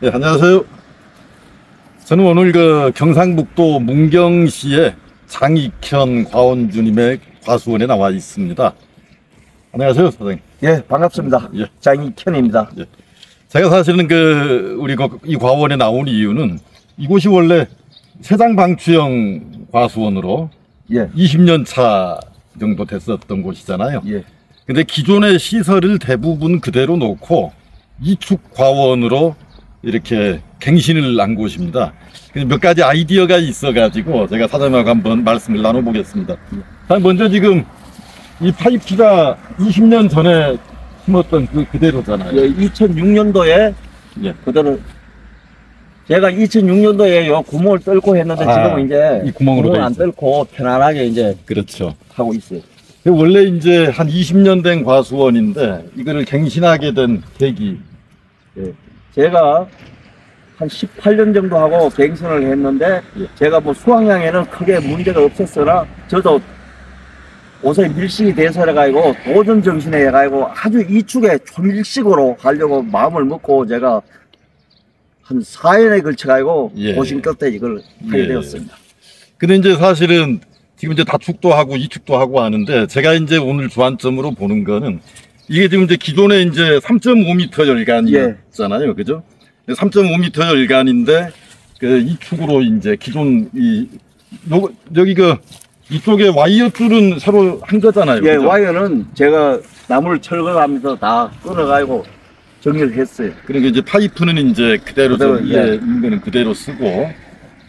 네, 안녕하세요. 저는 오늘 경상북도 문경시의 장익현 과원주님의 과수원에 나와 있습니다. 안녕하세요, 사장님. 예, 반갑습니다. 예. 장익현입니다. 예. 제가 사실은 우리 이 과원에 나온 이유는 이곳이 원래 세장방추형 과수원으로 예. 20년 차 정도 됐었던 곳이잖아요. 예. 근데 기존의 시설을 대부분 그대로 놓고 이축 과원으로 이렇게 갱신을 한 곳입니다. 몇 가지 아이디어가 있어가지고 제가 사장님하고 한번 말씀을 나눠보겠습니다. 먼저 지금 이 파이프가 20년 전에 심었던 그대로잖아요. 예, 2006년도에 예. 그대로 제가 2006년도에 요 구멍을 뚫고 했는데 지금은 이제 이 구멍으로 안 뚫고 편안하게 이제 그렇죠. 하고 있어요. 원래 이제 한 20년 된 과수원인데 이거를 갱신하게 된 계기. 예. 제가 한 18년 정도 하고 갱신을 했는데 제가 뭐 수확량에는 크게 문제가 없었으나 저도 옷에 밀식이 돼서 해가지고 도전 정신에 해가지고 아주 이축에 초밀식으로 하려고 마음을 먹고 제가 한 4년에 걸쳐가지고 예. 고심 끝에 이걸 하게 되었습니다. 근데 이제 사실은 지금 이제 다축도 하고 이축도 하고 하는데 제가 이제 오늘 주안점으로 보는 거는 이게 지금 이제 기존에 이제 3.5m 열간이었잖아요. 그죠? 3.5m 열간인데 이축으로 이제 기존 여기 이쪽에 와이어 줄은 새로 한 거잖아요. 예, 그죠? 와이어는 제가 나무를 철거하면서 다 끊어가지고 정리를 했어요. 그러니까 이제 파이프는 이제 그대로 예. 있는 그대로 쓰고.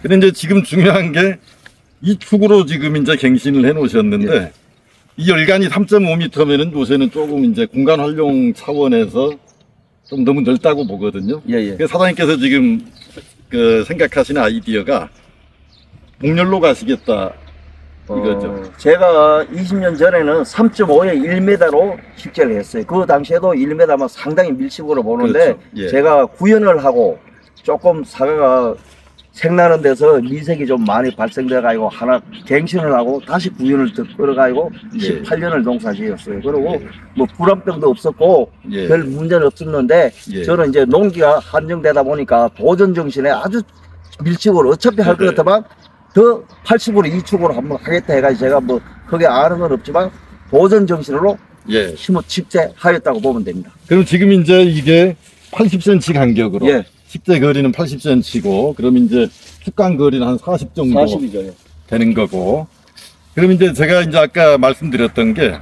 근데 이제 지금 중요한 게 이축으로 지금 이제 갱신을 해 놓으셨는데 예. 이 열간이 3.5m면은 요새는 조금 이제 공간 활용 차원에서 좀 너무 넓다고 보거든요. 예, 예. 그래서 사장님께서 지금 생각하시는 아이디어가 복렬로 가시겠다 이거죠. 제가 20년 전에는 3.5에 1m로 식재를 했어요. 그 당시에도 1m면 상당히 밀집으로 보는데 그렇죠. 예. 제가 구현을 하고 조금 사과가 색나는 데서 미색이 좀 많이 발생돼 가지고 하나 갱신을 하고 다시 구현을 더 끌어가지고 예. 18년을 농사지었어요. 그리고 예. 뭐 불암병도 없었고 예. 별 문제는 없었는데 예. 저는 이제 농기가 한정되다 보니까 도전 정신에 아주 밀집으로 어차피 할 것 네. 같으면 더 80으로 2축으로 한번 하겠다 해가지고 제가 뭐 거기에 아는 건 없지만 도전 정신으로 예. 식재하였다고 보면 됩니다. 그럼 지금 이제 이게 80cm 간격으로 예. 식재 거리는 80cm고 그럼 이제 축간 거리는 한 40 정도 40이죠. 되는 거고. 그럼 이제 제가 이제 아까 말씀드렸던 게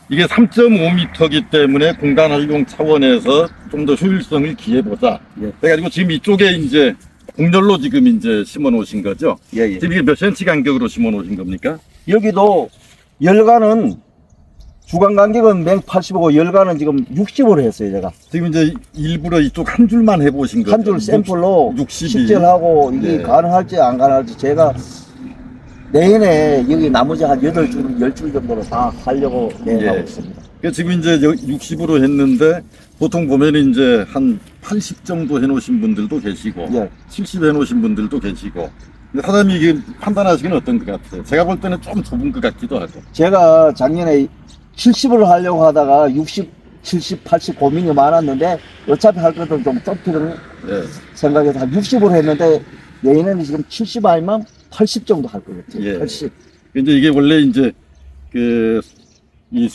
이게 3.5m이기 때문에 공간 활용 차원에서 좀 더 효율성을 기해보자. 예. 그래가지고 지금 이쪽에 이제 복렬로 지금 이제 심어 놓으신 거죠? 예, 예. 지금 이게 몇 cm 간격으로 심어 놓으신 겁니까? 여기도 열간은 주간 간격은 맹 80이고 열간은 지금 60으로 했어요, 제가. 지금 이제 일부러 이쪽 한 줄만 해보신 거죠? 한 줄 샘플로 62. 식재를 하고 이게 네. 가능할지 안 가능할지 제가 내년에 여기 나머지 한 8줄, 10줄 정도로 다 하려고 계획하고 예. 있습니다. 지금 이제 60으로 했는데 보통 보면 이제 한 80 정도 해놓으신 분들도 계시고 예. 70 해놓으신 분들도 계시고. 근데 사장님이 이게 판단하시기는 어떤 것 같아요? 제가 볼 때는 좀 좁은 것 같기도 하고. 제가 작년에 70을 하려고 하다가 60, 70, 80 고민이 많았는데 어차피 할 것은 좀 좁히는 예. 생각에서 한 60으로 했는데 내년에는 지금 70 아니면 80 정도 할 것 같아요. 예. 80. 이제 이게 원래 이제 이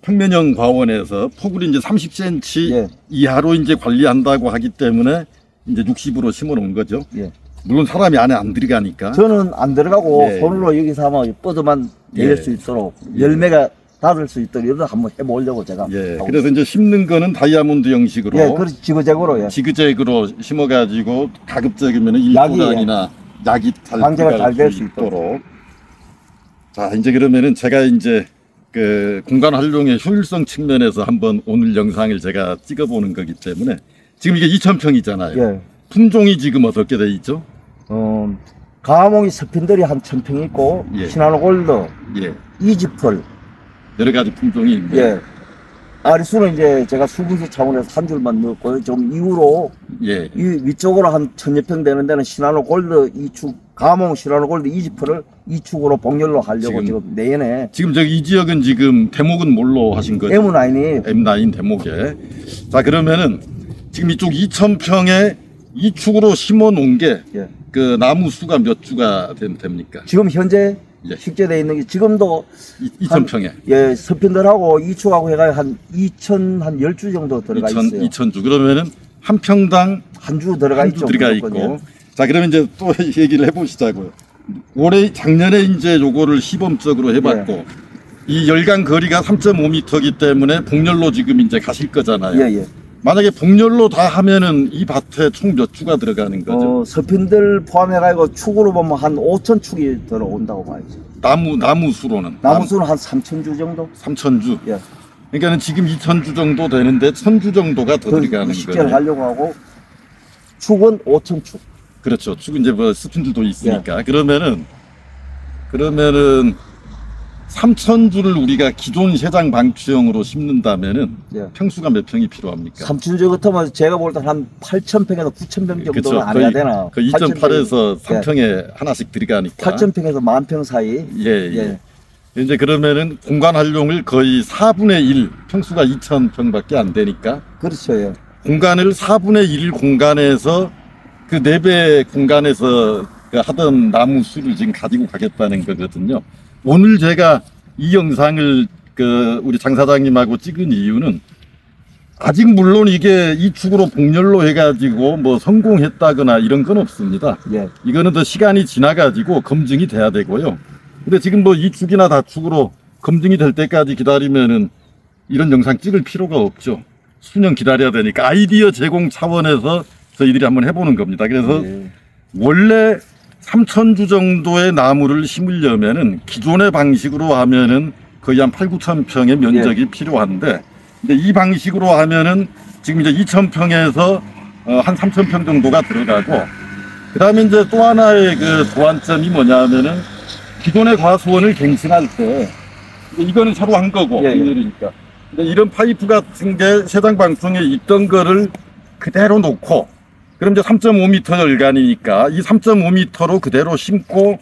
평면형 과원에서 폭을 이제 30cm 예. 이하로 이제 관리한다고 하기 때문에 이제 60으로 심어 놓은 거죠. 예. 물론 사람이 안에 안 들어가니까. 저는 안 들어가고 예. 손으로 여기서 하면 뻗어만 될 예. 수 있도록 열매가 닫을 수 있도록 이런 한번 해보려고 제가. 예. 하고 그래서 이제 심는 거는 다이아몬드 형식으로. 예, 그렇지, 지그재그로, 예. 지그재그로 심어가지고 가급적이면 약이, 일조량이나 약이 잘 방제가 잘 될 들어갈 수 있도록. 자, 이제 그러면은 제가 이제 공간 활용의 효율성 측면에서 한번 오늘 영상을 제가 찍어보는 거기 때문에 지금 이게 2,000평이잖아요. 예. 품종이 지금 어떻게 돼 있죠? 가몽이 스핀들이 한 1000평 있고, 예. 시나노 골드, 예. 이지펄, 여러 가지 품종이 있네요. 예. 아리수는 이제 제가 수분수 차원에서 한 줄만 넣었고요. 좀 이후로 예. 이 위쪽으로 한 1000여 평 되는 데는 시나노 골드 2축, 가몽 시나노 골드 이지펄을 2축으로 복렬로 하려고 지금 내년에. 지금 저기 이 지역은 지금 대목은 뭘로 하신 거죠? M9이 M9 대목에. 자, 그러면은 지금 이쪽 2,000평에 이 축으로 심어 놓은 게 예. 그 나무 수가 몇 주가 됩니까? 지금 현재 예. 식재되어 있는 게 지금도 2,000평에. 예, 서편들하고 이축하고 해가 한 10주 정도 들어가 있어요. 2,000주. 그러면은 한 평당 한 주 들어가 한 있죠. 주 들어가 무조건, 있고. 자, 그러면 이제 또 얘기를 해보시자고요. 작년에 이제 요거를 시범적으로 해봤고, 이 열강 거리가 3.5m이기 때문에 복렬로 지금 이제 가실 거잖아요. 예, 예. 만약에 복렬로 다 하면은 이 밭에 총 몇 주가 들어가는 거죠? 서편들 포함해가지고 축으로 보면 한 5,000축이 들어온다고 봐야죠. 나무 수로는? 나무 수는 한 3,000주 정도? 3,000주. 예. 그러니까는 지금 2,000주 정도 되는데 1,000주 정도가 더 들어가는 식재를 거예요. 하려고 하고 축은 5,000축. 그렇죠. 축 이제 뭐 스푼들도 있으니까. 그러면은 3,000주를 우리가 기존 세장 방추형으로 심는다면은 예. 평수가 몇 평이 필요합니까? 3,000주 같으면 제가 볼 때 한 8,000평에서 9,000평 정도는 안 해야 되나? 그 2.8에서 3평에 예. 하나씩 들어가니까. 8,000평에서 10,000평 사이. 예. 이제 그러면은 공간 활용을 거의 4분의 1, 평수가 2,000평밖에 안 되니까 그렇죠. 예. 공간을 4분의 1 공간에서 그 4배 공간에서 하던 나무 수를 지금 가지고 가겠다는 거거든요. 오늘 제가 이 영상을 우리 장 사장님하고 찍은 이유는 아직 물론 이게 이 축으로 복렬로 해가지고 뭐 성공했다거나 이런 건 없습니다. 예. 이거는 더 시간이 지나가지고 검증이 돼야 되고요. 근데 지금 뭐 이 축이나 다축으로 검증이 될 때까지 기다리면은 이런 영상 찍을 필요가 없죠. 수년 기다려야 되니까 아이디어 제공 차원에서 저희들이 한번 해보는 겁니다. 그래서 원래 3,000주 정도의 나무를 심으려면은 기존의 방식으로 하면은 거의 한 8,000, 9,000평의 면적이 필요한데, 근데 이 방식으로 하면은 지금 이제 2,000평에서 한 3,000평 정도가 들어가고, 그 다음에 이제 또 하나의 그 보완점이 뭐냐면은 기존의 과수원을 갱신할 때, 이거는 새로 한 거고, 그러니까. 근데 이런 파이프 같은 게 세장 방충에 있던 거를 그대로 놓고, 그럼 이제 3.5m 열간이니까 이 3.5m로 그대로 심고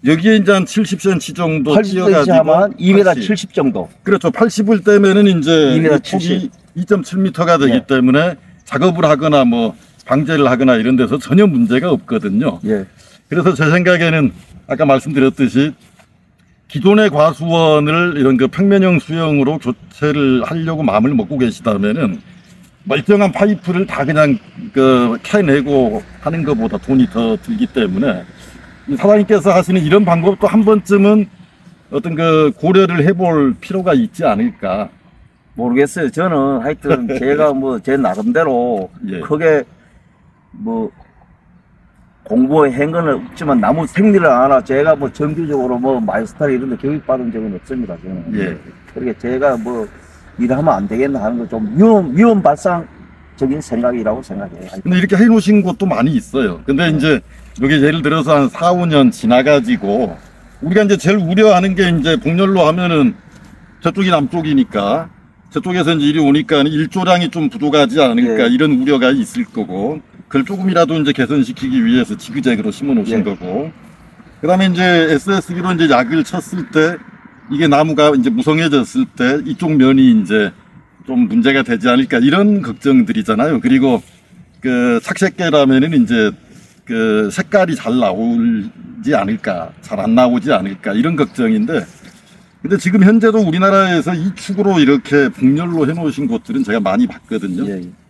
여기에 이제 한 70cm 정도 80cm 하면 2m 70 정도. 그렇죠. 80을 떼면은 이제 2m 폭이 2.7m가 되기 예. 때문에 작업을 하거나 뭐 방제를 하거나 이런 데서 전혀 문제가 없거든요. 예. 그래서 제 생각에는 아까 말씀드렸듯이 기존의 과수원을 이런 그 평면형 수형으로 교체를 하려고 마음을 먹고 계시다면은 멀쩡한 파이프를 다 그냥 캐내고 하는 것보다 돈이 더 들기 때문에 사장님께서 하시는 이런 방법도 한 번쯤은 어떤 고려를 해볼 필요가 있지 않을까. 모르겠어요. 저는 하여튼 제가 뭐 제 나름대로 예. 크게 뭐 공부한 건 없지만 나무 생리를 안 하나 제가 뭐 정규적으로 뭐 마이스터 이런 데 교육받은 적은 없습니다. 저는. 예. 그렇게 제가 뭐 일하면 안 되겠나 하는 거 좀 위험 발상적인 생각이라고 생각해요. 근데 이렇게 해놓으신 곳도 많이 있어요. 근데 이제 여기 예를 들어서 한 4, 5년 지나가지고 우리가 이제 제일 우려하는 게 이제 복렬로 하면은 저쪽이 남쪽이니까 저쪽에서 이제 이리 오니까 일조량이 좀 부족하지 않을까 이런 우려가 있을 거고 그걸 조금이라도 이제 개선시키기 위해서 지그재그로 심어 놓으신 거고 그 다음에 이제 SSB로 이제 약을 쳤을 때 이게 나무가 이제 무성해졌을 때 이쪽 면이 이제 좀 문제가 되지 않을까 이런 걱정들이잖아요. 그리고 착색계라면은 이제 색깔이 잘 나오지 않을까, 잘 안 나오지 않을까 이런 걱정인데, 근데 지금 현재도 우리나라에서 이 축으로 이렇게 복렬로 해놓으신 곳들은 제가 많이 봤거든요.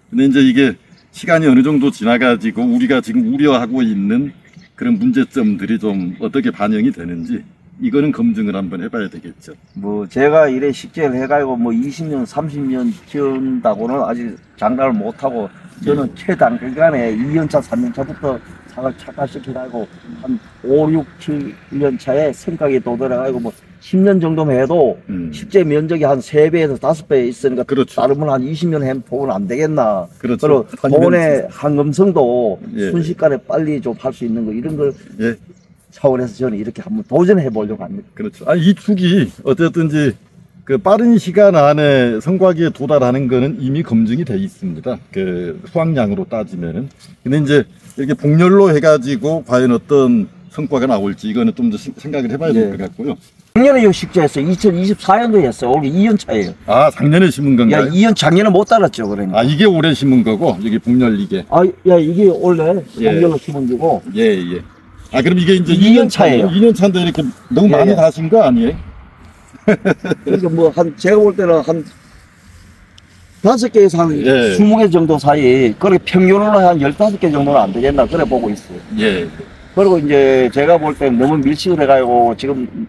근데 이제 이게 시간이 어느 정도 지나가지고 우리가 지금 우려하고 있는 그런 문제점들이 좀 어떻게 반영이 되는지. 이거는 검증을 한번 해봐야 되겠죠. 뭐 제가 이래 식재를 해가지고 뭐 20년, 30년 키운다고는 아직 장담을 못하고 저는 최단기간에 2년차, 3년차부터 상을 착화시켜가지고 한 5, 6, 7년 차에 생각이 도달해가지고 뭐 10년 정도면 해도 식재 면적이 한 3배에서 5배 있으니까 그렇죠. 따르면 한 20년 해보면 안 되겠나. 그렇죠. 그리고 돈의 한금성도 순식간에 빨리 좀 할 수 있는 거 이런 걸 차원에서 저는 이렇게 한번 도전해 보려고 합니다. 그렇죠. 이 축이 어쨌든지 빠른 시간 안에 성과기에 도달하는 거는 이미 검증이 돼 있습니다. 수확량으로 따지면은. 근데 이제 이렇게 복렬로 해가지고 과연 어떤 성과가 나올지 이거는 좀 더 생각을 해봐야 될 것 같고요. 작년에 요 식재했어요. 2024년도에 했어요. 올해 2년 차예요. 아, 작년에 심은 야, 건가요? 2년 작년에 못 달았죠, 그러니까. 아, 이게 올해 심은 거고, 여기 복렬 이게. 아, 야, 이게 원래 예. 작년로 심은 거고. 예, 예. 아, 그럼 이게 이제 2년 차예요. 2년 차인데 이렇게 너무 예, 많이 예. 다신 거 아니에요? 그러니까 뭐, 제가 볼 때는 한 5개에서 한 예. 20개 정도 사이, 그렇게 평균으로 한 15개 정도는 안 되겠나, 그래 보고 있어요. 예. 그리고 이제 제가 볼 때는 너무 밀식을 해가지고 지금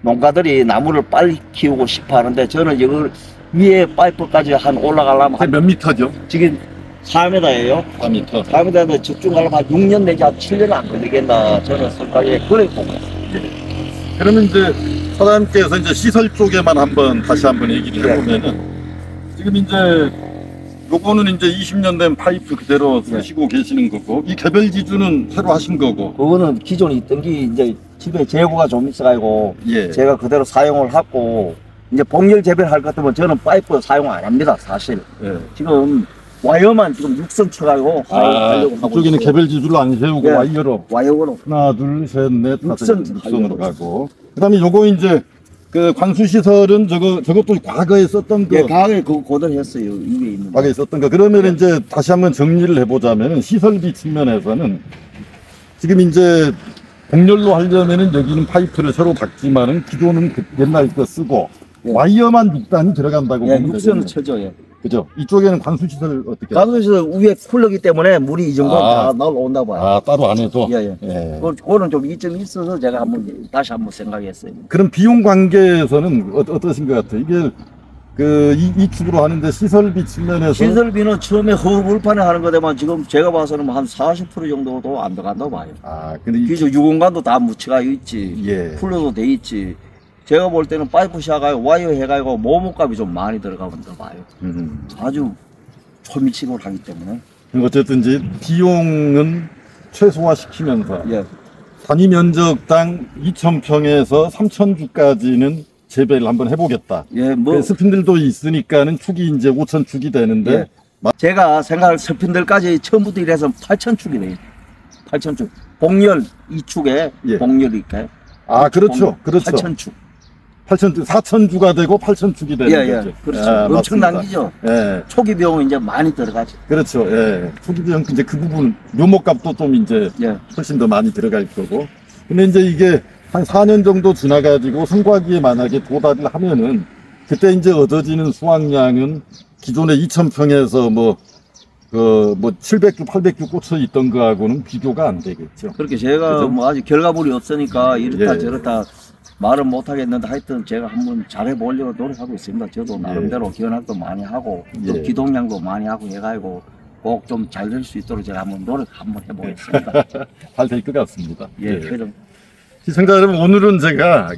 농가들이 나무를 빨리 키우고 싶어 하는데 저는 이걸 위에 파이프까지 한 올라가려면 한 몇 미터죠? 지금 4m예요. 4미터. 4m인데 집중 가려면 한 6년 내지 한 7년 안 걸리겠나 저는 생각에 그래 보고 있어요. 그러면 이제 사장님께서 이제 시설 쪽에만 다시 한번 얘기를 예. 해보면은 지금 이제 요거는 이제 20년 된 파이프 그대로 쓰시고 계시는 거고 이 개별 기준은 새로 하신 거고 그거는 기존에 있던 게 이제 집에 재고가 좀 있어가지고 예. 제가 그대로 사용을 하고 이제 복열 재배할 것 같으면 저는 파이프 사용 안 합니다 사실. 예. 지금 와이어만 지금 6선 쳐가지고 하려고 하고 이쪽에는 있어요. 개별 기준으로 안 세우고 예. 와이어로 와이어로 하나 둘셋넷 다섯 육선 육선으로 가고 그다음에 요거 이제 그 광수 시설은 저것도 과거에 썼던 거 예, 강하게 그거 고들했어요. 이게 있는 거. 과거에 썼던 거 그러면 이제 다시 한번 정리를 해보자면은 시설비 측면에서는 지금 이제 복렬로 하려면은 여기는 파이프를 새로 박지만은 기존은 옛날 거 쓰고 예. 와이어만 6단이 들어간다고 예, 보면 육선을 되겠네요. 쳐줘요. 그죠? 이쪽에는 광수 시설 어떻게? 가수에서 위에 쿨러기 때문에 물이 이 정도 다 나올온다 봐요. 아 따로 안 해도. 예, 예. 예. 그거는 좀 이점이 있어서 제가 다시 한번 생각했어요. 그럼 비용 관계에서는 어떠신 것 같아요? 이게 이 축으로 하는데 시설비 측면에서 시설비는 처음에 허브울판에 하는 거대만 지금 제가 봐서는 한 40% 정도도 안 들어간다고 봐요. 아 근데 그래서 유공간도 다 묻혀가 있지. 예. 쿨러도 돼 있지. 제가 볼 때는 파이프 샤가지고 와이어 해가지고 모모값이 좀 많이 들어가면 봐요. 아주 초미식으로 하기 때문에. 어쨌든 이제 비용은 최소화시키면서 예. 단위 면적당 2,000평에서 3,000주까지는 재배를 한번 해보겠다. 예, 뭐. 스핀들도 있으니까는 축이 이제 5,000축이 되는데 예. 제가 생각할 서핀들까지 처음부터 이래서 8,000축이 돼요. 8,000축. 복열 2축에 예. 복열 이렇게. 아 그렇죠, 그렇죠. 8,000축. 4,000주가 되고 8,000축이 되는 예, 예. 거죠. 그렇죠. 아, 엄청난 맞습니다. 기죠. 예, 초기 비용은 이제 많이 들어가죠. 그렇죠. 예, 초기 비용 이제 그 부분 묘목값도 좀 이제 예. 훨씬 더 많이 들어갈 거고. 근데 이제 이게 한 4년 정도 지나가지고 성과기에 만약에 도달을 하면은 그때 이제 얻어지는 수확량은 기존의 2,000평에서 뭐 700주, 800주 꽂혀 있던 거하고는 비교가 안 되겠죠. 그렇게 제가 그죠? 뭐 아직 결과물이 없으니까 이렇다 예. 저렇다 말은 못 하겠는데 하여튼 제가 한번 잘해 보려고 노력하고 있습니다. 저도 나름대로 기원학도 많이 하고 또 예. 기동량도 많이 하고 해가지고 꼭 좀 잘 될 수 있도록 제가 한번 노력 한번 해보겠습니다. 잘 될 것 같습니다. 예, 그럼 시청자 여러분, 오늘은 제가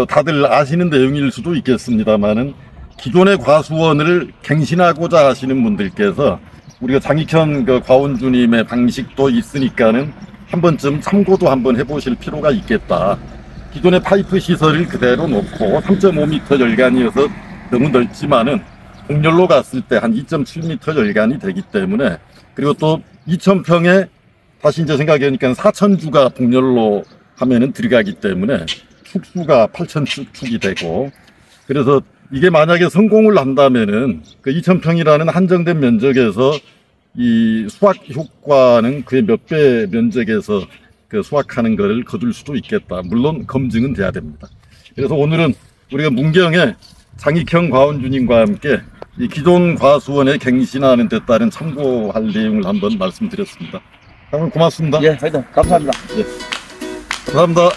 다들 아시는 내용일 수도 있겠습니다만은 기존의 과수원을 갱신하고자 하시는 분들께서 우리가 장익현 과원주님의 방식도 있으니까는 한 번쯤 참고도 한번 해보실 필요가 있겠다. 기존의 파이프 시설을 그대로 놓고 3.5m 열간이어서 너무 넓지만은 복렬로 갔을 때 한 2.7m 열간이 되기 때문에, 그리고 또 2,000평에 다시 이제 생각해보니까 4,000주가 복렬로 하면은 들어가기 때문에 축수가 8,000축이 되고, 그래서 이게 만약에 성공을 한다면은 그 2,000평이라는 한정된 면적에서 이 수확 효과는 그의 몇 배 면적에서 그 수확하는 것을 거둘 수도 있겠다. 물론 검증은 돼야 됩니다. 그래서 오늘은 우리가 문경의 장익현 과원주님과 함께 이 기존 과수원에 갱신하는 데 따른 참고할 내용을 한번 말씀드렸습니다. 오늘 고맙습니다. 예, 하여튼 감사합니다. 감사합니다.